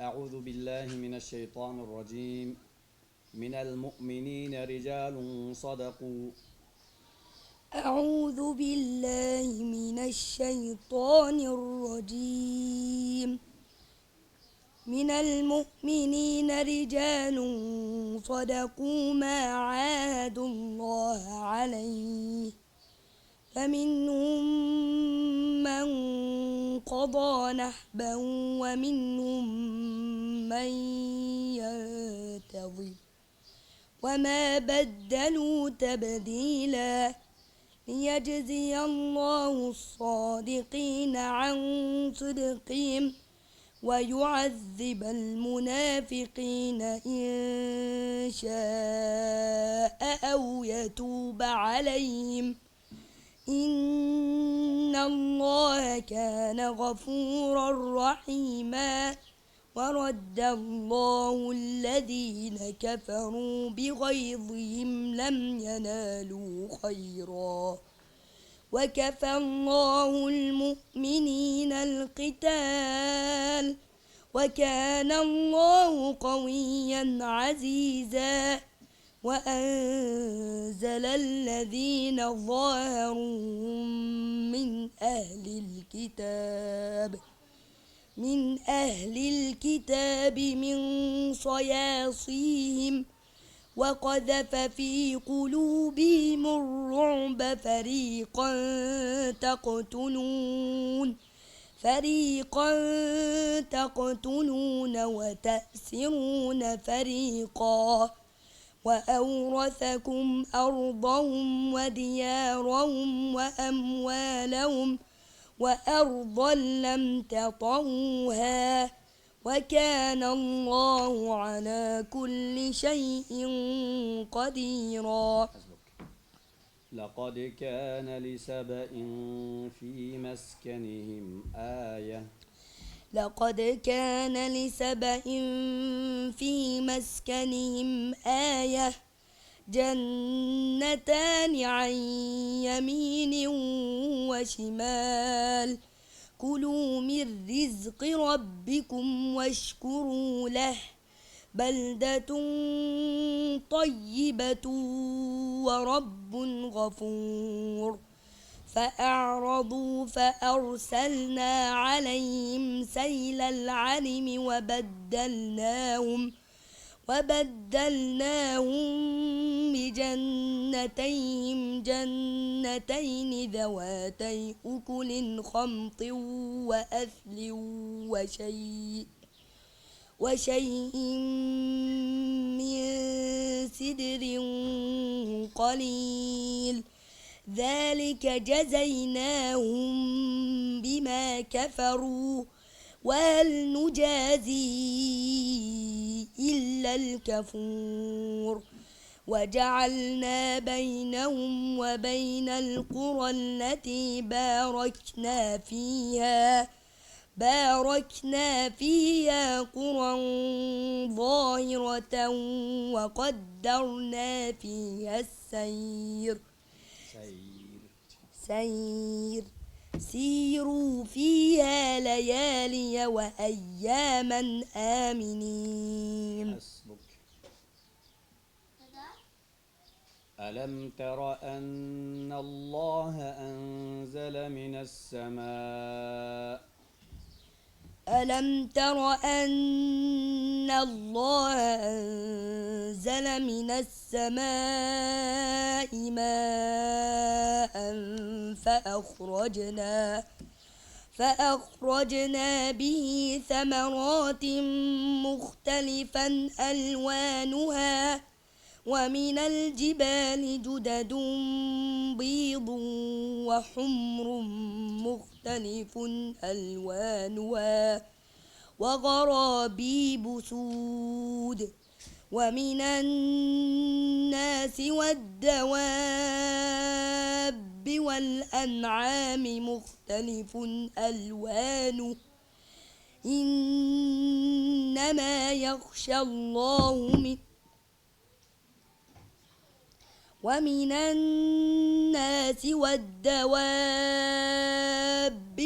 أعوذ بالله من الشيطان الرجيم. من المؤمنين رجال صدقوا. أعوذ بالله من الشيطان الرجيم. من المؤمنين رجال صدقوا ما عاهدوا الله عليه، فمنهم من قضى نحبا ومنهم من ينتظر وما بدلوا تبديلا، ليجزي الله الصادقين عن صدقهم ويعذب المنافقين إن شاء أو يتوب عليهم، إن الله كان غفورا رحيما. ورد الله الذين كفروا بغيظهم لم ينالوا خيرا، وكفى الله المؤمنين القتال، وكان الله قويا عزيزا. وأنزل الذين ظاهروهم من أهل الكتاب من صياصيهم، وقذف في قلوبهم الرعب، فريقا تقتلون وتأسرون فريقا، وأورثكم أرضهم وديارهم وأموالهم وأرضا لم تطئوها، وكان الله على كل شيء قديرا. لقد كان لسبإ في مسكنهم آية. لقد كان لسبإ في مسكنهم آية، جنتان عن يمين وشمال، كلوا من رزق ربكم واشكروا له، بلدة طيبة ورب غفور. فأعرضوا فأرسلنا عليهم سيل العرم وبدلناهم جنتين ذواتي أكل خمط وأثل وشيء من سدر قليل، ذلك جزيناهم بما كفروا، وهل نجازي إلا الكفور. وجعلنا بينهم وبين القرى التي باركنا فيها قرى ظاهرة وقدرنا فيها السير. سيروا فيها ليالي وأياما آمنين. ألم تر أن الله أنزل من السماء ألم تر أن الله أنزل من السماء ماء فأخرجنا به ثمرات مختلفا ألوانها، ومن الجبال جدد بيض وحمر مختلف ألوانها وغرابيب سود، ومن الناس والدواب والأنعام مختلف ألوانه، إنما يخشى الله ومن الناس والدواب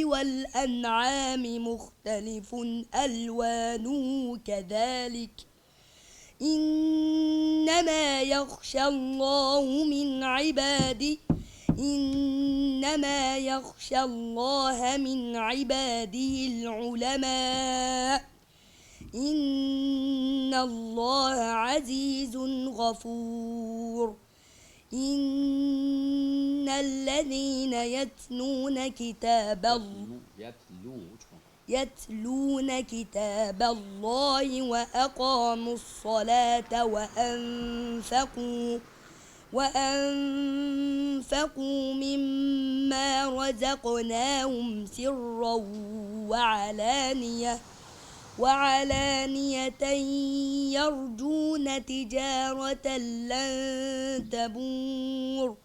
والأنعام مختلف ألوانه كذلك إنما يخشى الله من عباده العلماء إن الله عزيز غفور إن الذين يتلون كتاب الله وأقاموا الصلاة وأنفقوا مما رزقناهم سرا وعلانية يرجون تجارة لن تبور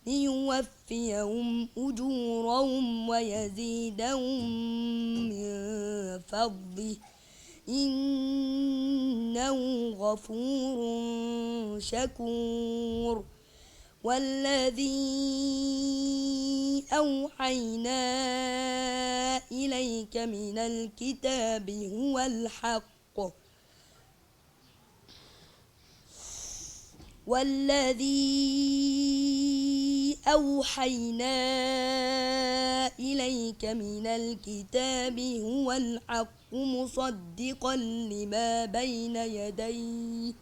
ليوفيهم أجورهم ويزيدهم من فضله إنه غفور شكور والذي أوحينا إليك من الكتاب هو الحق مصدقا لما بين يديه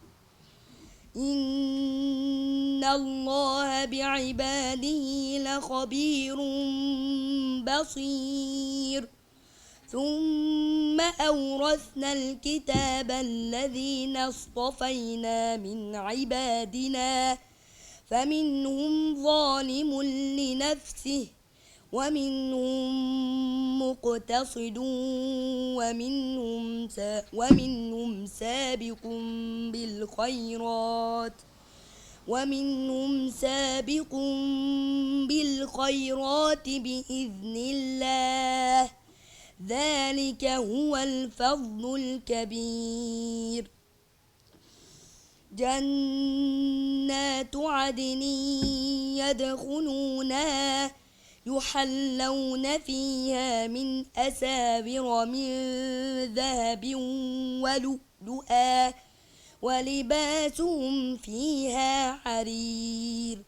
إن الله بعباده لخبير بصير ثم أورثنا الكتاب الذين اصطفينا من عبادنا فمنهم ظالم لنفسه ومنهم مقتصد ومنهم سابق بالخيرات بإذن الله ذلك هو الفضل الكبير جنات عدن يدخلونها يحلون فيها من أساور من ذهب ولؤلؤا ولباسهم فيها حرير